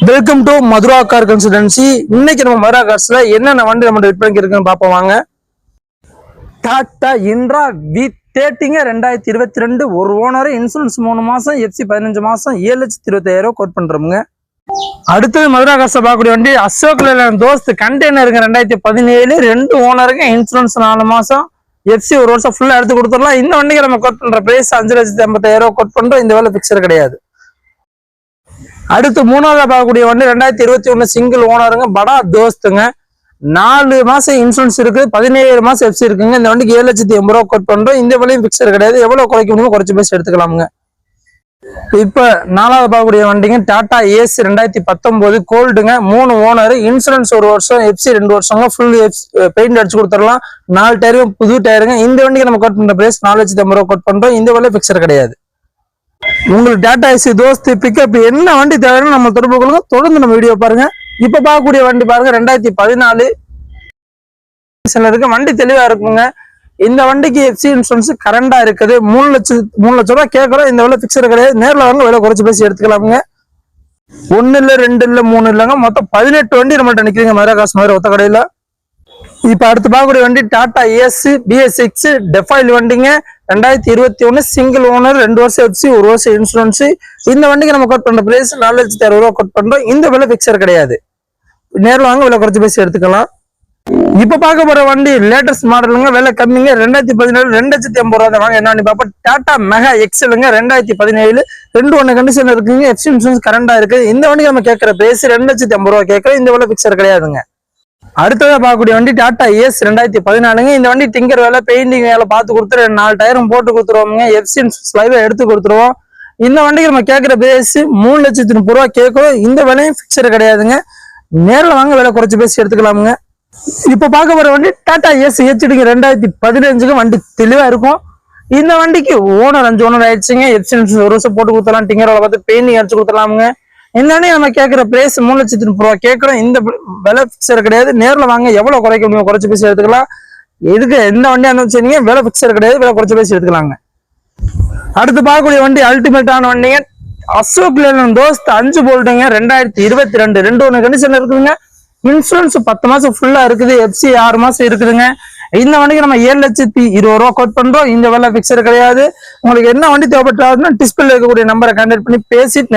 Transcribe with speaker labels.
Speaker 1: Welcome to Madhura car consultancy. இன்னைக்கு நம்ம மதுரா கார்ஸ்ல என்னென்ன வண்டி நம்ம விற்பனைக்கு இருக்குன்னு பார்ப்போம் வாங்க. டாடா இன்ட்ரா V30 2022 ஒரு ஓனர், இன்சூரன்ஸ் 3 மாசம், FC 15 மாசம், 7,25,000 கோட் பண்றோமுங்க. அடுத்தது மதுரா கார்ஸ்ல பார்க்கக்கூடிய வண்டி அசோக் லேலண்ட் தோஸ்த் கண்டெய்னருங்க 2017, 2 ஓனருங்க, இன்சூரன்ஸ் 4 மாசம், FC 1 வருஷம் ஃபுல்லா எடுத்து கொடுத்துடலாம். இந்த வண்டிக்கு நம்ம கோட் பண்ற பிரைஸ் 5,50,000 கோட் பண்றோம். இந்த வேலை பிக்சர் கிடையாது. அடுத்து மூணாவதா பார்க்கக்கூடிய வண்டி 2021 சிங்கிள் ஓனருங்க, படா தோஸ்துங்க, 4 மாசம் இன்சூரன்ஸ் இருக்கு, 17 மாசம் FC இருக்குங்க. இந்த வண்டிக்கு 7,80,000 கோட் பண்றோம். இந்த விலையும் பிக்சர் கிடையாது. எவ்வளவு குறைக்க முடியுமோ குறைச்சு பேசி எடுத்துக்கலாமுங்க. இப்ப நாலாவது பார்க்கக்கூடிய வண்டிங்க டாடா ஏசி 2019 கோல்டுங்க, 3 ஓனர், இன்சூரன்ஸ் 1 வருஷம், FC 2 வருஷங்க, ஃபுல் பெயிண்ட் அடிச்சு கொடுத்துடலாம். 4 டயரும் புது டயருங்க. இந்த வண்டிக்கு நம்ம கோட் பண்ற பிரைஸ் 4,50,000 கோட் பண்றோம். இந்த விலை பிக்சர் கிடையாது. உங்களுக்கு டாடா ஏசி தோஸ்து பிக்கப் என்ன வண்டி தேவைன்னு நம்ம தொடர்பு கொள்ளுங்க. தொடர்ந்து நம்ம வீடியோ பாருங்க. இப்ப பார்க்கக்கூடிய வண்டி பாருங்க 2014 இருக்கு. வண்டி தெளிவா இருக்குங்க. இந்த வண்டிக்கு FC இன்சூரன்ஸ் கரண்டா இருக்குது. 3 லட்சம் ரூபாய் கேட்கறோம். இந்த விலை பிக்சர் கிடையாது. நேரில் வாங்க, விலை குறைச்சு பேசி எடுத்துக்கலாமுங்க. 1 இல்ல 2 இல்ல 3 இல்லைங்க, மொத்தம் 18 வண்டி நம்மள்ட்ட நிக்கிறீங்க மதுரா காசு மாதிரி ஒத்த கடையில. இப்ப அடுத்து பார்க்கக்கூடிய வண்டி டாடா ஏசி BS6 டெஃபைல் வண்டிங்க, 2021 சிங்கிள் ஓனர், 2 வருஷம் FC 1 வருஷம் இன்சூரன்ஸ். இந்த வண்டிக்கு நம்ம கோட் பண்ற பிரைஸ் 4,60,000 கோட் பண்றோம். இந்த விலை பிக்சர் கிடையாது. நேரில் வாங்க, விலை குறைச்சு பேசி எடுத்துக்கலாம். இப்ப பார்க்க போற வண்டி லேட்டஸ்ட் மாடலுங்க, விலை கம்மிங்க, 2017 2,80,000 வாங்க. என்ன வண்டி பாப்பா, டாடா மெகா எக்ஸலுங்க, 2017, 2 கண்டிஷன் இருக்குங்க, FC இன்சூரன்ஸ் கரண்டா இருக்கு. இந்த வண்டிக்கு நம்ம கேட்கற பிரைஸ் 2,80,000 கேட்கறோம். இந்த விலை பிக்சர் கிடையாதுங்க. அடுத்ததா பார்க்கக்கூடிய வண்டி டாடா ஏஸ் 2014ங்க. இந்த வண்டி டிங்கர் வேலை, பெயிண்டிங் வேலை பார்த்து கொடுத்துரு, 4 டயரும் போட்டு கொடுத்துருவோங்க. FC லைவா எடுத்து கொடுத்துருவோம். இந்த வண்டிக்கு நம்ம கேட்கிற பேஸ் 3,30,000 கேட்கிறோம். இந்த விலையும் பிக்சர் கிடையாதுங்க. நேரில் வாங்க, விலை குறைச்சு பேசி எடுத்துக்கலாமுங்க. இப்ப பார்க்க போற வண்டி டாடா ஏஸ் HD 2015 வண்டி தெளிவா இருக்கும். இந்த வண்டிக்கு ஓனர் 5 ஓனர் ஆயிடுச்சுங்க. FC 1 வருஷம் போட்டு கொடுத்துடலாம். டிங்கர் வேலை பார்த்து பெயிண்டிங் அடிச்சு கொடுத்துடலாமுங்க. இந்த நம்ம கேட்கிற பிரைஸ் 3,30,000 கேட்கிறோம். இந்த விலை பிக்சர் கிடையாது. நேரில் வாங்க, எவ்வளவு குறைக்க முடியும் குறைச்சு பேசி எடுத்துக்கலாம். இதுக்கு எந்த வண்டியா இருந்தாலும் சரிங்க, விலை பிக்சர் கிடையாது. விலை குறைச்சு பேசி எடுத்துக்கலாங்க. அடுத்து பார்க்கக்கூடிய வண்டி அல்டிமேட்டான வண்டிங்க, அசோக் லேலண்ட் தோஸ்த் 5 போல்ட்டுங்க, 2022, 2 கண்டிஷன் இருக்குதுங்க. இன்சூரன்ஸ் 10 மாசம் ஃபுல்லா இருக்குது. FC 6 மாசம் இருக்குதுங்க. இந்த வண்டிக்கு நம்ம 7,20,000 கோட் பண்றோம். இந்த விலை பிக்சர் கிடையாது. உங்களுக்கு என்ன வண்டி தேவைப்பட்டாலும் டிஸ்பிளே இருக்கக்கூடிய நம்பரை கான்டாக்ட் பண்ணி பேசிட்டு